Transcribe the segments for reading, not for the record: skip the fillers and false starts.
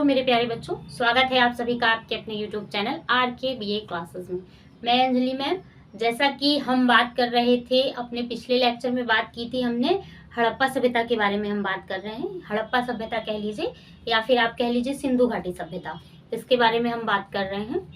मेरे प्यारे बच्चों, स्वागत है आप सभी का आपके अपने YouTube channel RK BA classes में। मैं अंजलि मैम। जैसा कि हम बात कर रहे थे, अपने पिछले लेक्चर में बात की थी हमने हड़प्पा सभ्यता के बारे में। हम बात कर रहे हैं हड़प्पा सभ्यता कह लीजिए या फिर आप कह लीजिए सिंधु घाटी सभ्यता, इसके बारे में हम बात कर रहे हैं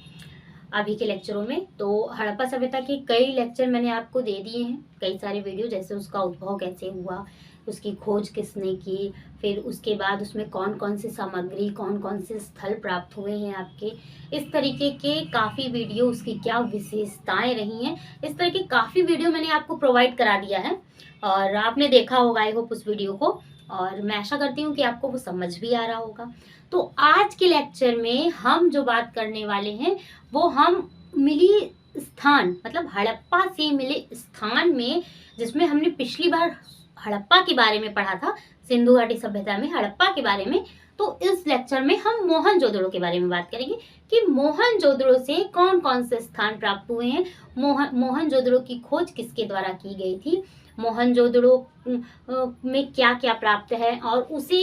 अभी के लेक्चरों में। तो हड़प्पा सभ्यता के कई लेक्चर मैंने आपको दे दिए हैं, कई सारे वीडियो, जैसे उसका उद्भव कैसे हुआ, उसकी खोज किसने की, फिर उसके बाद उसमें कौन कौन सी सामग्री, कौन कौन से स्थल प्राप्त हुए हैं आपके, इस तरीके के काफ़ी वीडियो, उसकी क्या विशेषताएं रही हैं, इस तरह के काफ़ी वीडियो मैंने आपको प्रोवाइड करा दिया है और आपने देखा होगा आई होप उस वीडियो को, और मैं आशा करती हूँ कि आपको वो समझ भी आ रहा होगा। तो आज के लेक्चर में हम जो बात करने वाले हैं वो हम मिली स्थान, मतलब हड़प्पा से मिले स्थान में, जिसमें हमने पिछली बार हड़प्पा के बारे में पढ़ा था, सिंधु घाटी सभ्यता में हड़प्पा के बारे में। तो इस लेक्चर में हम मोहनजोदड़ो के बारे में बात करेंगे कि मोहनजोदड़ो से कौन कौन से स्थान प्राप्त हुए हैं, मोहनजोदड़ो की खोज किसके द्वारा की गई थी, मोहनजोदड़ो में क्या क्या प्राप्त है, और उसे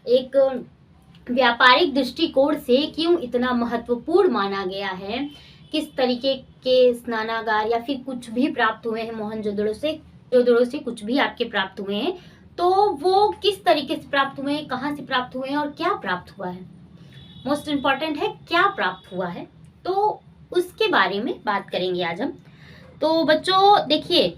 एक व्यापारिक दृष्टिकोण से क्यों इतना महत्वपूर्ण माना गया है, किस तरीके के स्नानागार या फिर कुछ भी प्राप्त हुए हैं मोहनजोदड़ो से कुछ भी आपके प्राप्त हुए हैं, तो वो किस तरीके से प्राप्त हुए हैं, कहाँ से प्राप्त हुए हैं और क्या प्राप्त हुआ है। मोस्ट इम्पॉर्टेंट है क्या प्राप्त हुआ है, तो उसके बारे में बात करेंगे आज हम। तो बच्चों देखिए,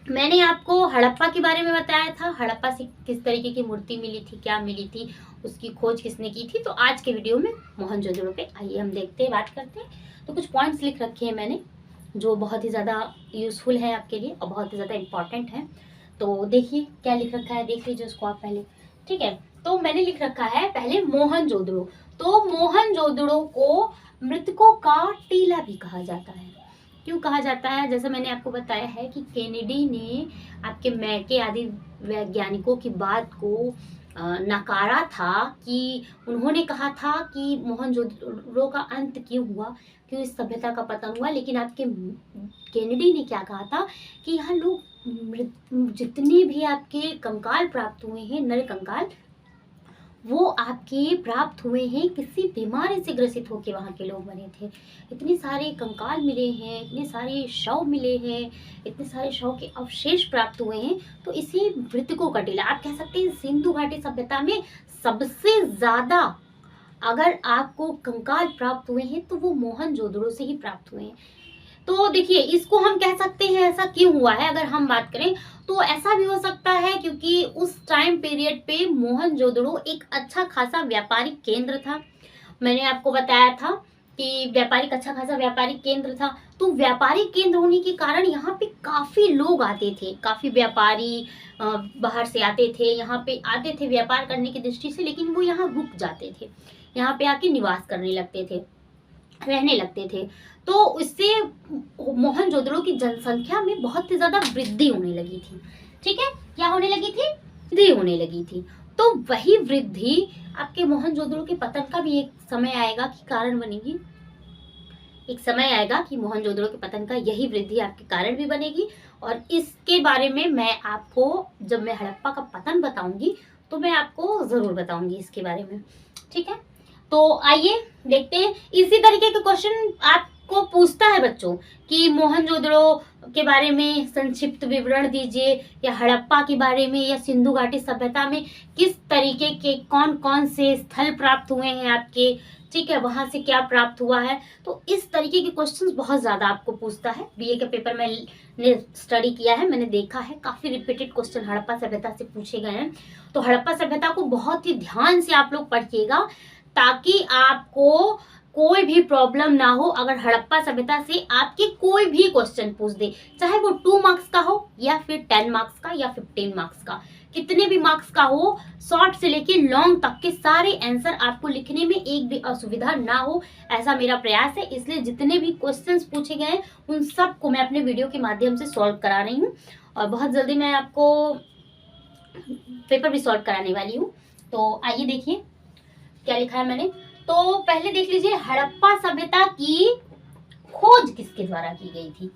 मैंने आपको हड़प्पा के बारे में बताया था, हड़प्पा से किस तरीके की मूर्ति मिली थी, क्या मिली थी, उसकी खोज किसने की थी। तो आज के वीडियो में मोहनजोदड़ो पे आइए हम देखते हैं, बात करते हैं। तो कुछ पॉइंट्स लिख रखे हैं मैंने जो बहुत ही ज़्यादा यूज़फुल है आपके लिए और बहुत ही ज़्यादा इम्पॉर्टेंट है। तो देखिए क्या लिख रखा है, देख लीजिए उसको आप पहले। ठीक है, तो मैंने लिख रखा है पहले मोहनजोदड़ो। तो मोहनजोदड़ो को मृतकों का टीला भी कहा जाता है। क्यों कहा जाता है? जैसे मैंने आपको बताया है कि केनेडी ने आपके मैके आदि वैज्ञानिकों की बात को नकारा था, कि उन्होंने कहा था कि मोहनजोदड़ो का अंत क्यों हुआ, क्यों इस सभ्यता का पतन हुआ। लेकिन आपके केनेडी ने क्या कहा था कि यहाँ लोग जितने भी आपके कंकाल प्राप्त हुए हैं, नर कंकाल, वो आपके प्राप्त हुए हैं किसी बीमारी से ग्रसित होकर वहाँ के लोग मरे थे। इतने सारे कंकाल मिले हैं, इतने सारे शव मिले हैं, इतने सारे शव के अवशेष प्राप्त हुए हैं। तो इसी मृतकों का टीला आप कह सकते हैं सिंधु घाटी सभ्यता में सबसे ज्यादा अगर आपको कंकाल प्राप्त हुए हैं तो वो मोहनजोदड़ो से ही प्राप्त हुए हैं। तो देखिए, इसको हम कह सकते हैं ऐसा क्यों हुआ है, अगर हम बात करें तो ऐसा भी हो सकता है क्योंकि उस टाइम पीरियड पे मोहनजोदड़ो एक अच्छा खासा व्यापारिक केंद्र था। मैंने आपको बताया था कि अच्छा खासा व्यापारिक केंद्र था। तो व्यापारिक केंद्र होने के कारण यहाँ पे काफी लोग आते थे, काफी व्यापारी बाहर से आते थे, यहाँ पे आते थे व्यापार करने की दृष्टि से, लेकिन वो यहाँ रुक जाते थे, यहाँ पे आके निवास करने लगते थे, रहने लगते थे। तो इससे मोहनजोदड़ो की जनसंख्या में बहुत ही ज्यादा वृद्धि होने लगी थी। ठीक है, क्या होने लगी थी? वृद्धि होने लगी थी। तो वही वृद्धि आपके मोहनजोदड़ो के पतन का भी एक समय आएगा कि कारण बनेगी। एक समय आएगा कि मोहनजोदड़ो के पतन का यही वृद्धि आपके कारण भी बनेगी, और इसके बारे में मैं आपको जब मैं हड़प्पा का पतन बताऊंगी तो मैं आपको जरूर बताऊंगी इसके बारे में। ठीक है, तो आइए देखते हैं। इसी तरीके के क्वेश्चन आपको पूछता है बच्चों कि मोहनजोदड़ो के बारे में संक्षिप्त विवरण दीजिए, या हड़प्पा के बारे में, या सिंधु घाटी सभ्यता में किस तरीके के कौन कौन से स्थल प्राप्त हुए हैं आपके, ठीक है, वहां से क्या प्राप्त हुआ है। तो इस तरीके के क्वेश्चंस बहुत ज्यादा आपको पूछता है। बीए का पेपर मैंने स्टडी किया है, मैंने देखा है काफी रिपीटेड क्वेश्चन हड़प्पा सभ्यता से पूछे गए हैं। तो हड़प्पा सभ्यता को बहुत ही ध्यान से आप लोग पढ़िएगा ताकि आपको कोई भी प्रॉब्लम ना हो। अगर हड़प्पा सभ्यता से आपके कोई भी क्वेश्चन पूछ दे, चाहे वो 2 मार्क्स का हो या फिर 10 मार्क्स का या 15 मार्क्स का, कितने भी मार्क्स का हो, शॉर्ट से लेके लॉन्ग तक के सारे आंसर आपको लिखने में एक भी असुविधा ना हो, ऐसा मेरा प्रयास है। इसलिए जितने भी क्वेश्चंस पूछे गए हैं उन सब को मैं अपने वीडियो के माध्यम से सॉल्व करा रही हूँ, और बहुत जल्दी मैं आपको पेपर भी सॉल्व कराने वाली हूँ। तो आइए देखिए क्या लिखा है मैंने। तो पहले देख लीजिए हड़प्पा सभ्यता की खोज किसके द्वारा की गई थी।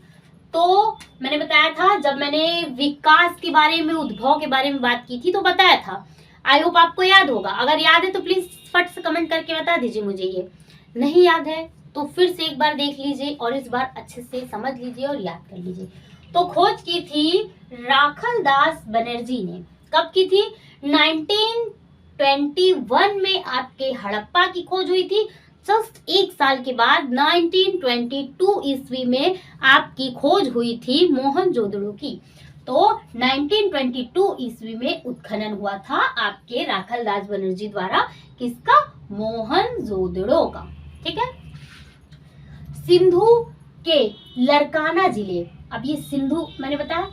तो मैंने बताया था, जब मैंने विकास के बारे में, उद्भव के बारे में बात की थी, तो बताया था आई होप आपको याद होगा। अगर याद है तो प्लीज फट से कमेंट करके बता दीजिए मुझे। ये नहीं याद है तो फिर से एक बार देख लीजिए और इस बार अच्छे से समझ लीजिए और याद कर लीजिए। तो खोज की थी राखल दास बनर्जी ने। कब की थी? 1921 में आपके हड़प्पा की खोज हुई थी। जस्ट एक साल के बाद 1922 ईस्वी में आपकी खोज हुई थी मोहनजोदड़ो की। तो 1922 ईस्वी में उत्खनन हुआ था आपके राखल दास बनर्जी द्वारा। किसका? मोहनजोदड़ो का। ठीक है। सिंधु के लरकाना जिले, अब ये सिंधु मैंने बताया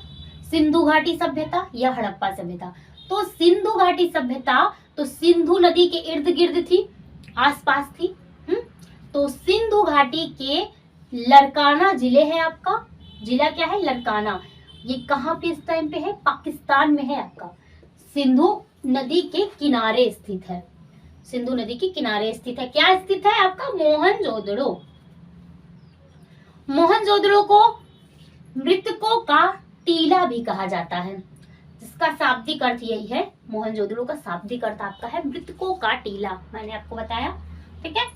सिंधु घाटी सभ्यता या हड़प्पा सभ्यता। तो सिंधु घाटी सभ्यता तो सिंधु नदी के इर्द गिर्द थी, आसपास थी। तो सिंधु घाटी के लरकाना जिले है आपका। जिला क्या है? लरकाना। ये कहाँ पे इस टाइम पे है? पाकिस्तान में है आपका। सिंधु नदी के किनारे स्थित है। सिंधु नदी के किनारे स्थित है। क्या स्थित है आपका? मोहनजोदड़ो। मोहनजोदड़ो को मृतकों का टीला भी कहा जाता है, जिसका शाब्दिक अर्थ यही है। मोहनजोदड़ो का शाब्दिक अर्थ आपका है मृतकों का टीला। मैंने आपको बताया। ठीक है।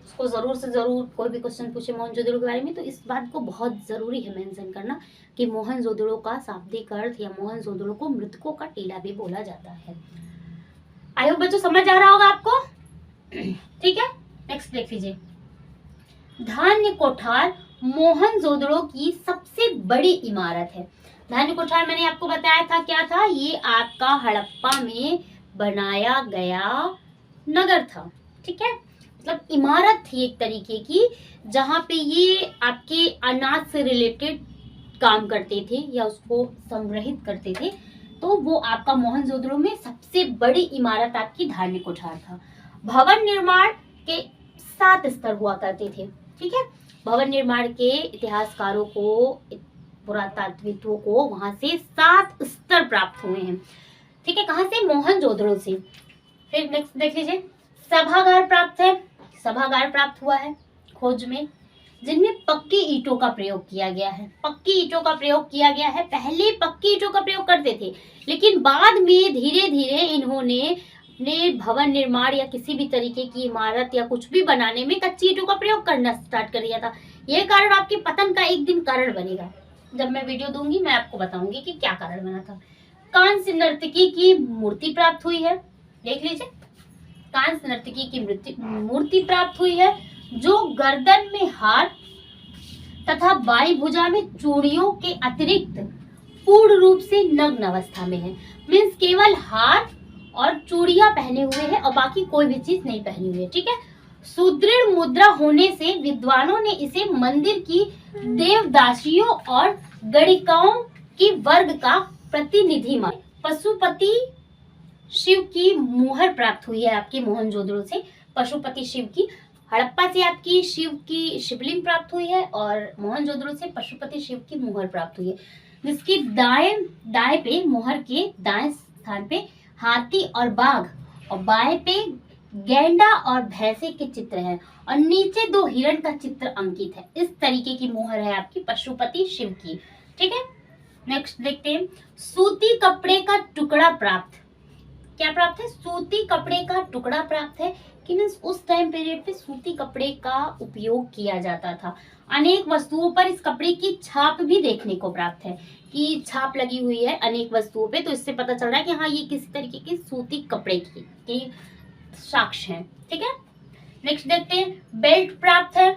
उसको जरूर से जरूर कोई भी क्वेश्चन पूछे मोहनजोदड़ो के बारे में तो इस बात को बहुत जरूरी है मेंशन करना कि मोहनजोदड़ो का शाब्दिक अर्थ या मोहनजोदड़ो को मृतकों का टीला भी बोला जाता है। आई होप बच्चों समझ आ रहा होगा आपको। ठीक है। नेक्स्ट देख लीजिए। धान्य कोठार मोहनजोदड़ो की सबसे बड़ी इमारत है। धान्य कोठार मैंने आपको बताया था क्या था? ये आपका हड़प्पा में बनाया गया नगर था। ठीक है। मतलब इमारत थी एक तरीके की, जहां पे ये आपके अनाज से रिलेटेड काम करते थे या उसको संग्रहित करते थे। तो वो आपका मोहनजोदड़ो में सबसे बड़ी इमारत आपकी धान्य कोठार था। भवन निर्माण के 7 स्तर हुआ करते थे। ठीक है। भवन निर्माण के इतिहासकारों को, पुरातात्विकों को वहां से 7 स्तर प्राप्त हुए हैं। ठीक है। कहां से? मोहनजोदड़ो से। फिर नेक्स्ट देख लीजिए। सभागार प्राप्त है। सभागार प्राप्त हुआ है खोज में, जिनमें पक्की ईंटों का प्रयोग किया गया है। पक्की ईंटों का प्रयोग किया गया है। पहले पक्की ईंटों का प्रयोग करते थे, लेकिन बाद में धीरे धीरे इन्होंने अपने भवन निर्माण या किसी भी तरीके की इमारत या कुछ भी बनाने में कच्ची ईंटों का प्रयोग करना स्टार्ट कर दिया था। यह कारण आपके पतन का एक दिन कारण बनेगा। जब मैं वीडियो दूंगी मैं आपको बताऊंगी कि क्या कारण बना था। कांस्य नर्तकी की मूर्ति प्राप्त हुई है। देख लीजिए। कांस्य नर्तकी की मूर्ति प्राप्त हुई है, जो गर्दन में हार तथा बाई भुजा में चूड़ियों के अतिरिक्त पूर्ण रूप से नग्न अवस्था में है। मीन्स केवल हार और चूड़ियां पहने हुए हैं और बाकी कोई भी चीज नहीं पहनी हुई है। ठीक है। सुदृढ़ मुद्रा होने से विद्वानों ने इसे मंदिर की देवदासियों और गणिकाओं की वर्ग का प्रतिनिधि माना। पशुपति शिव की मुहर प्राप्त हुई है आपके मोहनजोदड़ो से। पशुपति शिव की हड़प्पा से आपकी शिव की शिवलिंग प्राप्त हुई है और मोहनजोदड़ो से पशुपति शिव की मुहर प्राप्त हुई है, जिसकी दाएं पे मुहर के दाएं स्थान पे हाथी और बाघ और बाएं पे गैंडा और भैंसे के चित्र हैं और नीचे 2 हिरण का चित्र अंकित है। इस तरीके की मुहर है आपकी पशुपति शिव की। ठीक है। नेक्स्ट देखते हैं। सूती कपड़े का टुकड़ा प्राप्त। क्या प्राप्त है? सूती कपड़े का टुकड़ा प्राप्त है कि मीन्स उस टाइम पीरियड पे सूती कपड़े का उपयोग किया जाता था। अनेक वस्तुओं पर इस कपड़े की छाप भी देखने को प्राप्त है कि छाप लगी हुई है अनेक वस्तुओं पे। तो इससे पता चल रहा है कि हाँ ये किसी तरीके की सूती कपड़े की साक्ष्य है। ठीक है। नेक्स्ट देखते हैं। बेल्ट प्राप्त है,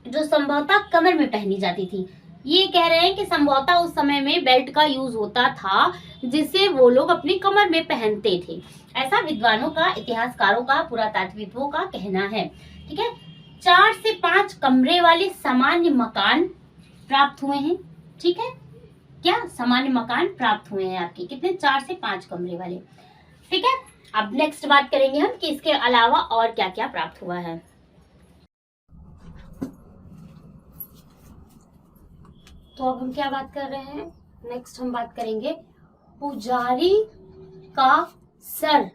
जो संभवतः कमर में पहनी जाती थी। ये कह रहे हैं कि संभवतः उस समय में बेल्ट का यूज होता था, जिसे वो लोग अपनी कमर में पहनते थे। ऐसा विद्वानों का, इतिहासकारों का, पुरातात्विकों का कहना है। ठीक है। 4 से 5 कमरे वाले सामान्य मकान प्राप्त हुए हैं। ठीक है। क्या? सामान्य मकान प्राप्त हुए हैं आपके। कितने? 4 से 5 कमरे वाले। ठीक है। अब नेक्स्ट बात करेंगे हम कि इसके अलावा और क्या क्या प्राप्त हुआ है। तो अब हम क्या बात कर रहे हैं? नेक्स्ट हम बात करेंगे पुजारी का सर।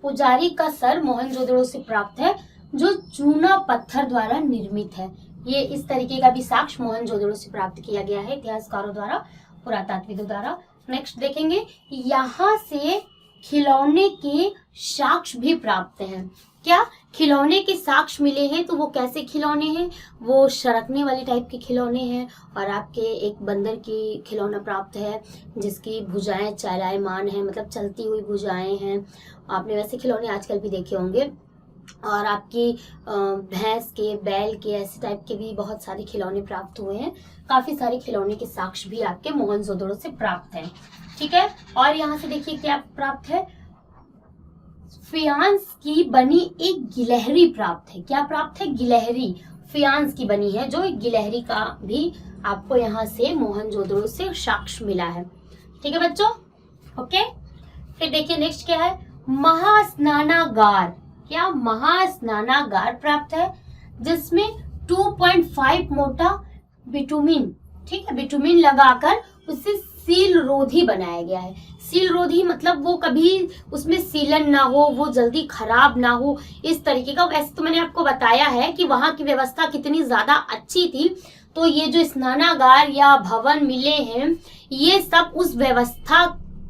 पुजारी का सर मोहनजोदड़ो से प्राप्त है, जो चूना पत्थर द्वारा निर्मित है। ये इस तरीके का भी साक्ष्य मोहनजोदड़ो से प्राप्त किया गया है इतिहासकारों द्वारा, पुरातात्विकों द्वारा। नेक्स्ट देखेंगे। यहाँ से खिलौने के साक्ष्य भी प्राप्त हैं। क्या खिलौने के साक्ष्य मिले हैं? तो वो कैसे खिलौने हैं? वो सरकने वाले टाइप के खिलौने हैं। और आपके एक बंदर की खिलौना प्राप्त है जिसकी भुजाएं चलायमान हैं, मतलब चलती हुई भुजाएं हैं। आपने वैसे खिलौने आजकल भी देखे होंगे। और आपकी भैंस के, बैल के, ऐसे टाइप के भी बहुत सारे खिलौने प्राप्त हुए हैं। काफी सारे खिलौने के साक्ष्य भी आपके मोहनजोदड़ो से प्राप्त हैं। ठीक है। और यहाँ से देखिए क्या प्राप्त है, फियांस की बनी एक गिलहरी प्राप्त है। क्या प्राप्त है? गिलहरी फियांस की बनी है, जो एक गिलहरी का भी आपको यहाँ से मोहनजोदड़ो से साक्ष्य मिला है। ठीक है बच्चों, ओके। फिर देखिए नेक्स्ट क्या है, महास्नानागार। क्या महास्नानागार प्राप्त है जिसमें 2.5 मोटा बिटुमिन, ठीक है, बिटुमिन लगाकर उसे सील रोधी बनाया गया है। सील रोधी मतलब वो कभी उसमें सीलन ना हो, वो जल्दी खराब ना हो, इस तरीके का। वैसे तो मैंने आपको बताया है कि वहां की व्यवस्था कितनी ज्यादा अच्छी थी। तो ये जो स्नानागार या भवन मिले हैं, ये सब उस व्यवस्था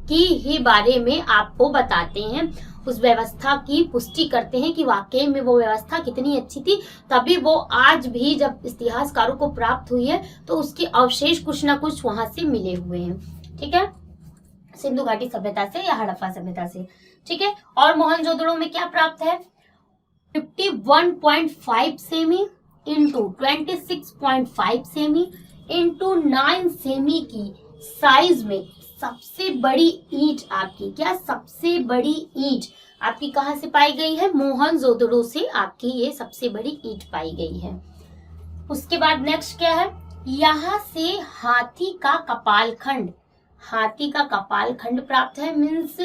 की ही बारे में आपको बताते हैं, उस व्यवस्था की पुष्टि करते हैं कि वाकई में वो व्यवस्था कितनी अच्छी थी। तभी वो आज भी जब इतिहासकारों को प्राप्त हुई है तो उसके अवशेष कुछ ना कुछ वहां से मिले हुए हैं। ठीक है, सिंधु घाटी सभ्यता से या हड़प्पा सभ्यता से। ठीक है। और मोहनजोदड़ो में क्या प्राप्त है, 51.5 semi into 26.5 semi into 9 semi की साइज में सबसे बड़ी ईंट आपकी, क्या सबसे बड़ी ईंट आपकी कहां से पाई गई है? मोहनजोदड़ो से आपकी ये सबसे बड़ी ईंट पाई गई है। उसके बाद नेक्स्ट क्या है, यहाँ से हाथी का कपालखंड, हाथी का कपालखंड प्राप्त है। मीन्स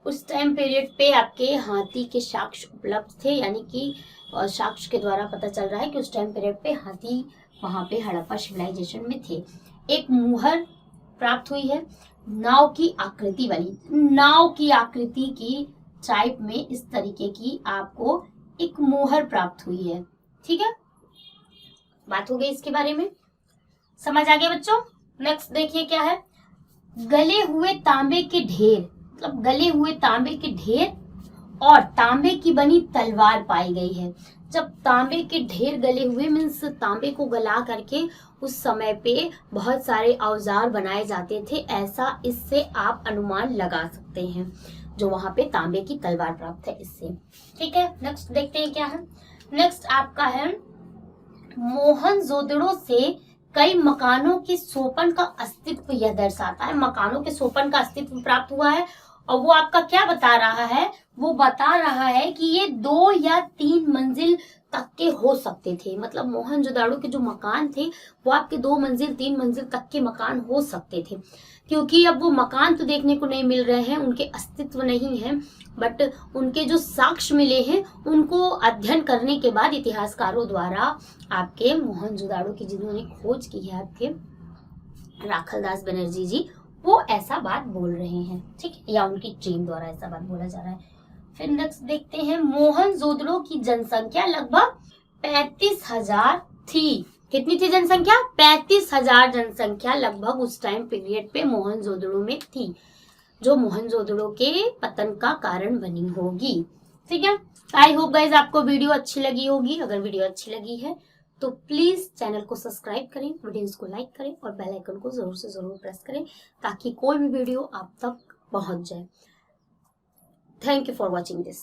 उस टाइम पीरियड पे आपके हाथी के साक्ष्य उपलब्ध थे, यानी कि साक्ष्य के द्वारा पता चल रहा है कि उस टाइम पीरियड पे हाथी वहां पे हड़प्पा सिविलाइजेशन में थे। एक मुहर प्राप्त हुई है, नाव की आकृति वाली, नाव की आकृति की टाइप में इस तरीके की आपको एक मुहर प्राप्त हुई है। ठीक है, बात हो गई इसके बारे में, समझ आ गया बच्चों। नेक्स्ट देखिए क्या है, गले हुए तांबे के ढेर, मतलब गले हुए तांबे के ढेर और तांबे की बनी तलवार पाई गई है। जब तांबे के ढेर गले हुए मीन्स तांबे को गला करके उस समय पे बहुत सारे औजार बनाए जाते थे, ऐसा इससे आप अनुमान लगा सकते हैं। जो वहां पे तांबे की तलवार प्राप्त है इससे। ठीक है, नेक्स्ट देखते हैं क्या है। नेक्स्ट आपका है, मोहनजोदड़ो से कई मकानों के सोपन का अस्तित्व यह दर्शाता है। मकानों के सोपन का अस्तित्व प्राप्त हुआ है और वो आपका क्या बता रहा है, वो बता रहा है कि ये 2 या 3 मंजिल तक के हो सकते थे। मतलब मोहनजोदड़ो के जो मकान थे वो आपके 2 मंजिल 3 मंजिल तक के मकान हो सकते थे। क्योंकि अब वो मकान तो देखने को नहीं मिल रहे हैं, उनके अस्तित्व नहीं है, बट उनके जो साक्ष्य मिले हैं उनको अध्ययन करने के बाद इतिहासकारों द्वारा आपके मोहनजोदड़ो की जिन्होंने खोज की है, आपके राखलदास बनर्जी जी, वो ऐसा बात बोल रहे हैं। ठीक है, या उनकी टीम द्वारा ऐसा बात बोला जा रहा है। फिर नेक्स्ट देखते हैं, मोहनजोदड़ो की जनसंख्या लगभग 35,000 थी। कितनी थी जनसंख्या? 35,000 जनसंख्या लगभग उस टाइम पीरियड पे मोहनजोदड़ो में थी, जो मोहनजोदड़ो के पतन का कारण बनी होगी। ठीक है, आई होप गाइज आपको वीडियो अच्छी लगी होगी। अगर वीडियो अच्छी लगी है तो प्लीज चैनल को सब्सक्राइब करें, वीडियोस को लाइक करें और बेल आइकन को जरूर से जरूर प्रेस करें ताकि कोई भी वीडियो आप तक पहुंच जाए। Thank you for watching this.